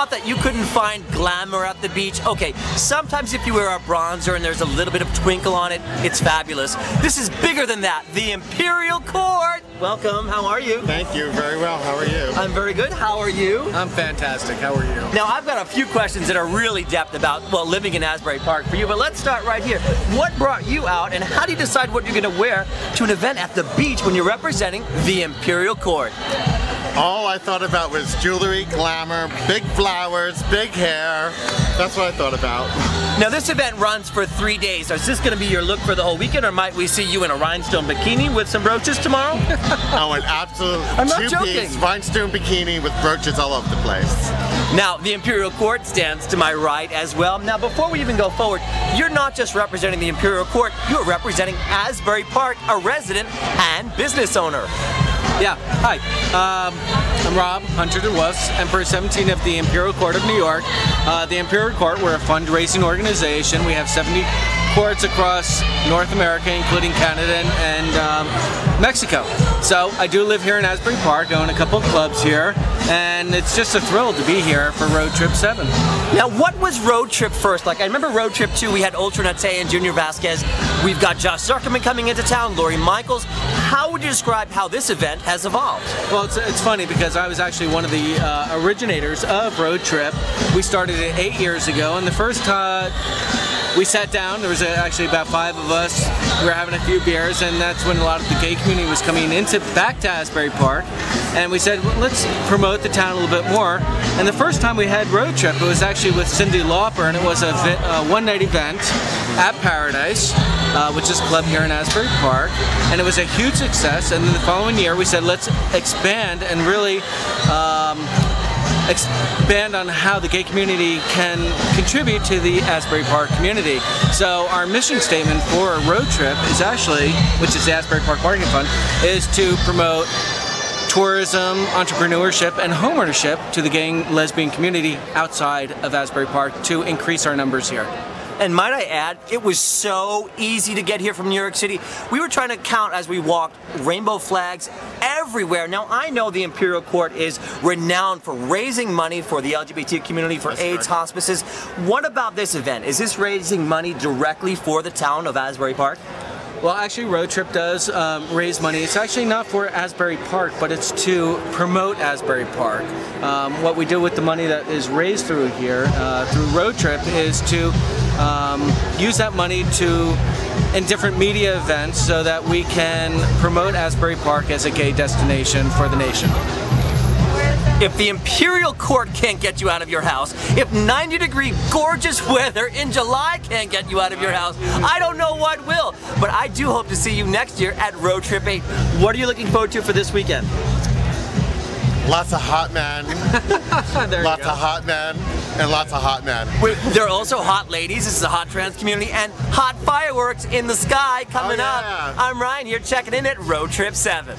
thought that you couldn't find glamour at the beach? Okay, sometimes if you wear a bronzer and there's a little bit of twinkle on it, it's fabulous. This is bigger than that. The Imperial Court. Welcome, how are you? Thank you, very well. How are you? I'm very good, how are you? I'm fantastic, how are you? Now I've got a few questions that are really depth about, well, living in Asbury Park for you, but let's start right here. What brought you out and how do you decide what you're going to wear to an event at the beach when you're representing the Imperial Court? All I thought about was jewelry, glamour, big flowers, big hair. That's what I thought about. Now this event runs for 3 days. Is this going to be your look for the whole weekend, or might we see you in a rhinestone bikini with some brooches tomorrow? Oh, an absolute two-piece rhinestone bikini with brooches all over the place. Now, the Imperial Court stands to my right as well. Now, before we even go forward, you're not just representing the Imperial Court, you're representing Asbury Park, a resident and business owner. Yeah, hi. I'm Rob, Hunter de Woofs, Empress 17 of the Imperial Court of New York. The Imperial Court, we're a fundraising organization. We have 70 courts across North America, including Canada and Mexico. So I do live here in Asbury Park, I own a couple of clubs here, and it's just a thrill to be here for Road Trip 7. Now what was Road Trip first? Like I remember Road Trip 2, we had Ultra Nate and Junior Vasquez. We've got Zuckerman coming into town, Lori Michaels. How would you describe how this event has evolved? Well, it's funny because I was actually one of the originators of Road Trip. We started it 8 years ago, and the first we sat down, there was actually about 5 of us, we were having a few beers, and that's when a lot of the gay community was coming back to Asbury Park, and we said, well, let's promote the town a little bit more. And the first time we had Road Trip, it was actually with Cyndi Lauper, and it was a one-night event at Paradise, which is a club here in Asbury Park, and it was a huge success. And then the following year we said, let's expand and really expand on how the gay community can contribute to the Asbury Park community. So our mission statement for Road Trip is actually, which is the Asbury Park Marketing Fund, is to promote tourism, entrepreneurship, and homeownership to the gay and lesbian community outside of Asbury Park to increase our numbers here. And might I add, it was so easy to get here from New York City. We were trying to count as we walked rainbow flags everywhere. Now I know the Imperial Court is renowned for raising money for the LGBT community, for AIDS hospices. What about this event? Is this raising money directly for the town of Asbury Park? Well, actually, Road Trip does raise money. It's actually not for Asbury Park, but it's to promote Asbury Park. What we do with the money that is raised through here, through Road Trip, is to use that money in different media events so that we can promote Asbury Park as a gay destination for the nation. If the Imperial Court can't get you out of your house, if 90-degree gorgeous weather in July can't get you out of your house, I don't know what will. But I do hope to see you next year at Road Trip 8. What are you looking forward to for this weekend? Lots of hot men. Lots of hot men and lots of hot men. There are also hot ladies, this is a hot trans community, and hot fireworks in the sky coming up. I'm Ryan here checking in at Road Trip 7.